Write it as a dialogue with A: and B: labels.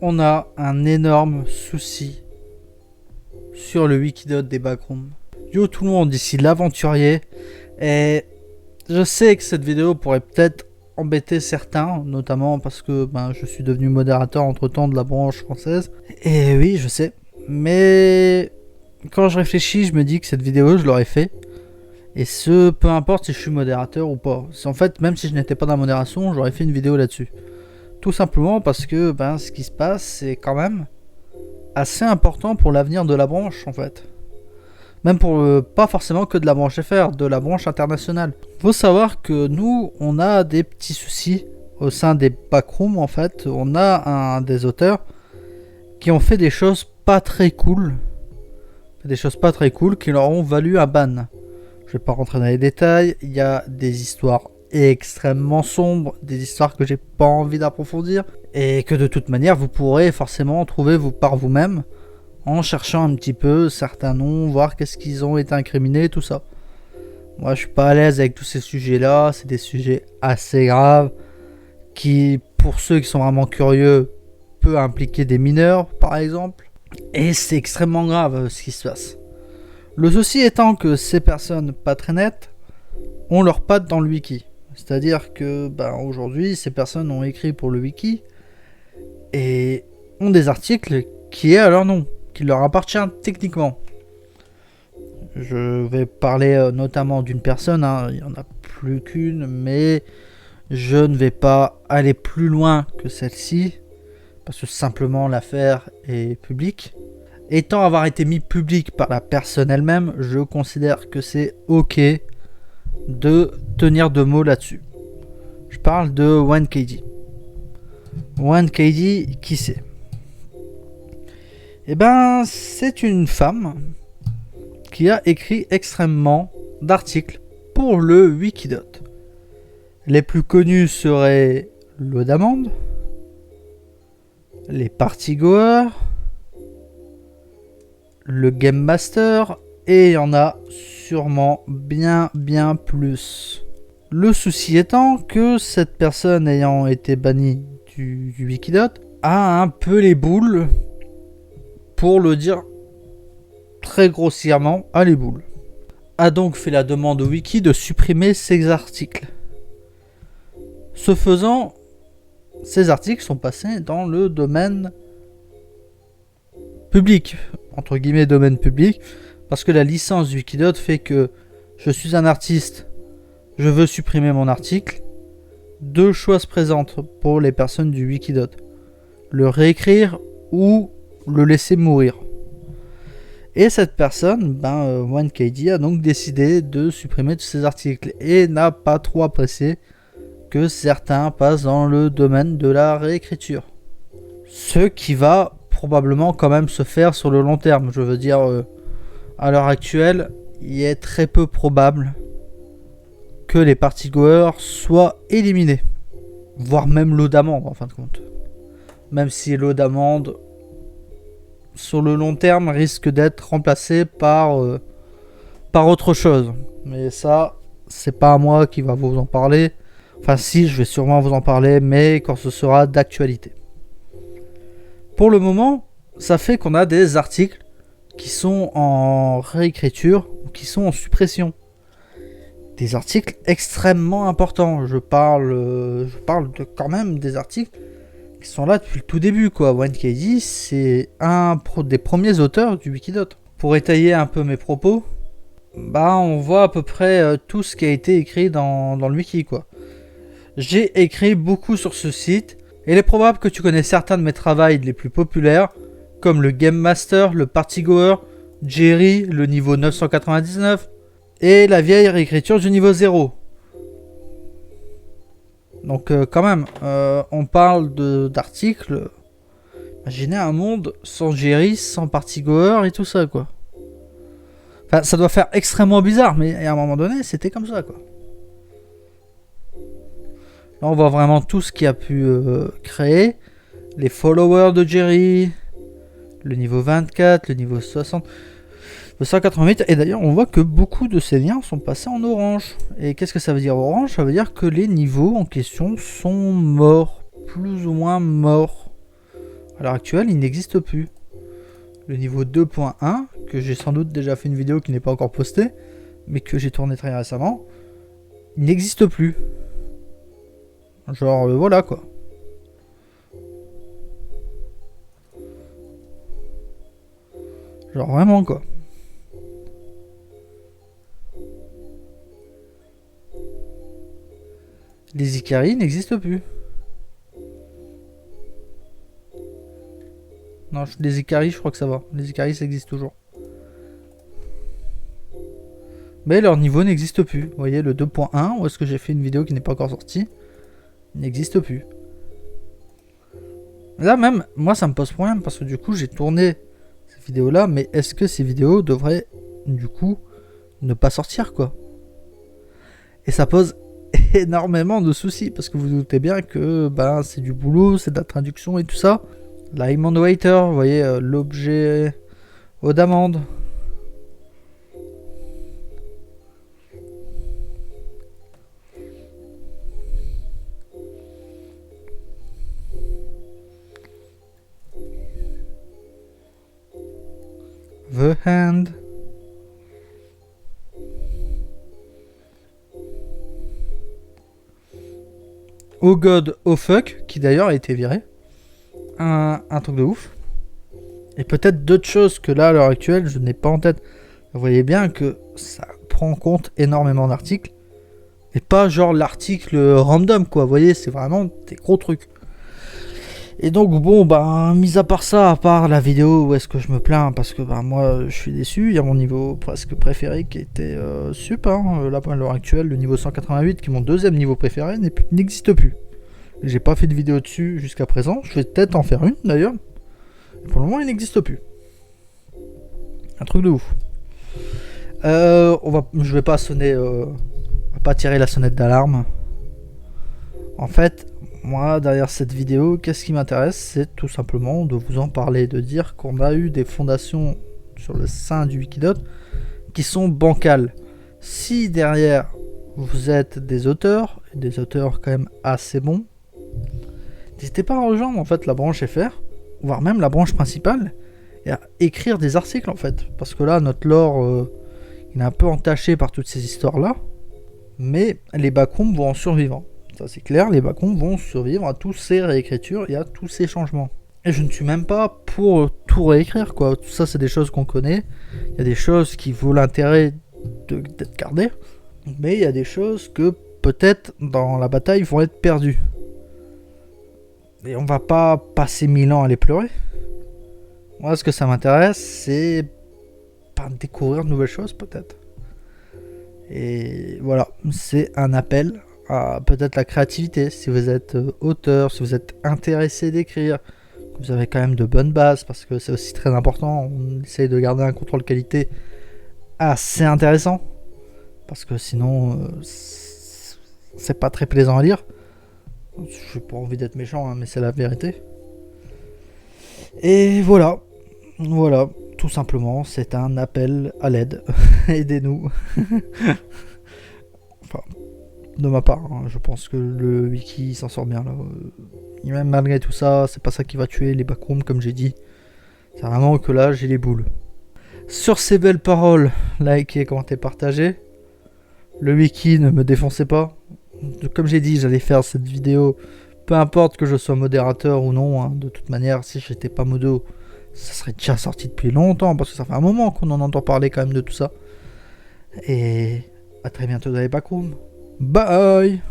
A: on a un énorme souci sur le Wikidot des backrooms. Yo tout le monde, ici l'aventurier, et je sais que cette vidéo pourrait peut-être embêter certains, notamment parce que je suis devenu modérateur entre temps de la branche française. Et oui, je sais, mais quand je réfléchis, je me dis que cette vidéo, je l'aurais fait. Et ce, peu importe si je suis modérateur ou pas. En fait, même si je n'étais pas dans la modération, j'aurais fait une vidéo là-dessus. Tout simplement parce que ce qui se passe, c'est quand même assez important pour l'avenir de la branche, en fait. Même pour pas forcément que de la branche FR, de la branche internationale. Faut savoir que nous, on a des petits soucis au sein des backrooms, en fait. On a des auteurs qui ont fait des choses pas très cool. Qui leur ont valu un ban. Je vais pas rentrer dans les détails. Il y a des histoires extrêmement sombres, des histoires que j'ai pas envie d'approfondir, et que de toute manière vous pourrez forcément trouver par vous-même en cherchant un petit peu certains noms, voir qu'est-ce qu'ils ont été incriminés, tout ça. Moi je suis pas à l'aise avec tous ces sujets là, c'est des sujets assez graves qui, pour ceux qui sont vraiment curieux, peut impliquer des mineurs par exemple, et c'est extrêmement grave ce qui se passe. Le souci étant que ces personnes pas très nettes ont leurs pattes dans le wiki. C'est-à-dire que aujourd'hui, ces personnes ont écrit pour le wiki et ont des articles qui est à leur nom, qui leur appartient techniquement. Je vais parler notamment d'une personne, il n'y en a plus qu'une, mais je ne vais pas aller plus loin que celle-ci, parce que simplement l'affaire est publique. Étant avoir été mis public par la personne elle-même, je considère que c'est ok de tenir de mots là-dessus. Je parle de 1KD. 1KD, qui c'est? C'est une femme qui a écrit extrêmement d'articles pour le Wikidot. Les plus connus seraient Lodamand, les Partygoers, le Game Master, et il y en a sûrement bien plus. Le souci étant que cette personne ayant été bannie du Wikidot a un peu les boules, pour le dire très grossièrement, a les boules. A donc fait la demande au wiki de supprimer ces articles. Ce faisant, ces articles sont passés dans le domaine public, entre guillemets domaine public, parce que la licence du Wikidot fait que je suis un artiste, je veux supprimer mon article. Deux choix se présentent pour les personnes du Wikidot: le réécrire ou le laisser mourir. Et cette personne, 1KD, a donc décidé de supprimer tous ces articles et n'a pas trop apprécié que certains passent dans le domaine de la réécriture. Ce qui va probablement quand même se faire sur le long terme. Je veux dire, à l'heure actuelle, il est très peu probable que les partygoers soient éliminés. Voire même Lodamand en fin de compte. Même si Lodamand, sur le long terme, risque d'être remplacé par autre chose. Mais ça, c'est pas à moi qui va vous en parler. Enfin si, je vais sûrement vous en parler, mais quand ce sera d'actualité. Pour le moment, ça fait qu'on a des articles qui sont en réécriture ou qui sont en suppression. Des articles extrêmement importants. Je parle de quand même des articles qui sont là depuis le tout début, quoi. 1KD, c'est un des premiers auteurs du Wikidot. Pour étayer un peu mes propos, on voit à peu près tout ce qui a été écrit dans le wiki, quoi. J'ai écrit beaucoup sur ce site, et il est probable que tu connais certains de mes travaux les plus populaires, comme le Game Master, le Partygoer, Jerry, le niveau 999, et la vieille réécriture du niveau 0. Donc quand même, on parle d'articles. Imaginez un monde sans Jerry, sans Partygoer et tout ça, quoi. Enfin, ça doit faire extrêmement bizarre, mais à un moment donné, c'était comme ça, quoi. Là, on voit vraiment tout ce qu'il a pu créer. Les followers de Jerry, le niveau 24, le niveau 60, le 188. Et d'ailleurs, on voit que beaucoup de ces liens sont passés en orange. Et qu'est-ce que ça veut dire orange? Ça veut dire que les niveaux en question sont morts, plus ou moins morts. À l'heure actuelle, il n'existe plus. Le niveau 2.1, que j'ai sans doute déjà fait une vidéo qui n'est pas encore postée, mais que j'ai tourné très récemment, il n'existe plus. Genre, voilà quoi. Genre vraiment quoi. Les Ikari n'existent plus. Non, les Ikari, je crois que ça va. Les Ikari, ça existe toujours. Mais leur niveau n'existe plus. Vous voyez, le 2.1, où est-ce que j'ai fait une vidéo qui n'est pas encore sortie, n'existe plus. Là même, moi ça me pose problème, parce que du coup, j'ai tourné ces vidéos-là, mais est-ce que ces vidéos devraient, du coup, ne pas sortir, quoi? Et ça pose énormément de soucis, parce que vous doutez bien que ben, c'est du boulot, c'est de la traduction et tout ça. L'Iemand Waiter, vous voyez, l'objet aux d'amende. The Hand. Oh God, oh fuck, qui d'ailleurs a été viré. Un truc de ouf. Et peut-être d'autres choses que là, à l'heure actuelle, je n'ai pas en tête. Vous voyez bien que ça prend en compte énormément d'articles. Et pas genre l'article random, quoi. Vous voyez, c'est vraiment des gros trucs. Et donc, bon, ben, mis à part ça, à part la vidéo où est-ce que je me plains, parce que ben, moi, je suis déçu. Il y a mon niveau presque préféré qui était sup. Hein. Là, à l'heure actuelle, le niveau 188, qui est mon deuxième niveau préféré, n'existe plus. J'ai pas fait de vidéo dessus jusqu'à présent. Je vais peut-être en faire une d'ailleurs. Pour le moment, il n'existe plus. Un truc de ouf. Je vais pas sonner. On va pas tirer la sonnette d'alarme. En fait, moi, derrière cette vidéo, qu'est-ce qui m'intéresse? C'est tout simplement de vous en parler, de dire qu'on a eu des fondations sur le sein du Wikidot qui sont bancales. Si derrière vous êtes des auteurs quand même assez bons, n'hésitez pas à rejoindre en fait la branche FR, voire même la branche principale, et à écrire des articles en fait. Parce que là, notre lore, il est un peu entaché par toutes ces histoires-là, mais les backrooms vont en survivre. Ça c'est clair, les backrooms vont survivre à toutes ces réécritures et à tous ces changements. Et je ne suis même pas pour tout réécrire, quoi. Tout ça, c'est des choses qu'on connaît. Il y a des choses qui vaut l'intérêt d'être gardées, mais il y a des choses que peut-être dans la bataille vont être perdues. Et on va pas passer 1000 ans à les pleurer. Moi, ce que ça m'intéresse, c'est découvrir de nouvelles choses, peut-être. Et voilà, c'est un appel à peut-être la créativité. Si vous êtes auteur, si vous êtes intéressé d'écrire, vous avez quand même de bonnes bases, parce que c'est aussi très important. On essaye de garder un contrôle qualité assez intéressant, parce que sinon, c'est pas très plaisant à lire. J'ai pas envie d'être méchant, hein, mais c'est la vérité. Et voilà, tout simplement, c'est un appel à l'aide. Aidez-nous. Enfin, de ma part, hein, je pense que le wiki s'en sort bien là. Et même malgré tout ça, c'est pas ça qui va tuer les backrooms, comme j'ai dit. C'est vraiment que là, j'ai les boules. Sur ces belles paroles, likez, commentez, partagez. Le wiki, ne me défoncez pas. Comme j'ai dit, j'allais faire cette vidéo, peu importe que je sois modérateur ou non. Hein, de toute manière, si j'étais pas modo, ça serait déjà sorti depuis longtemps, parce que ça fait un moment qu'on en entend parler quand même de tout ça. Et à très bientôt dans les backrooms. Bye.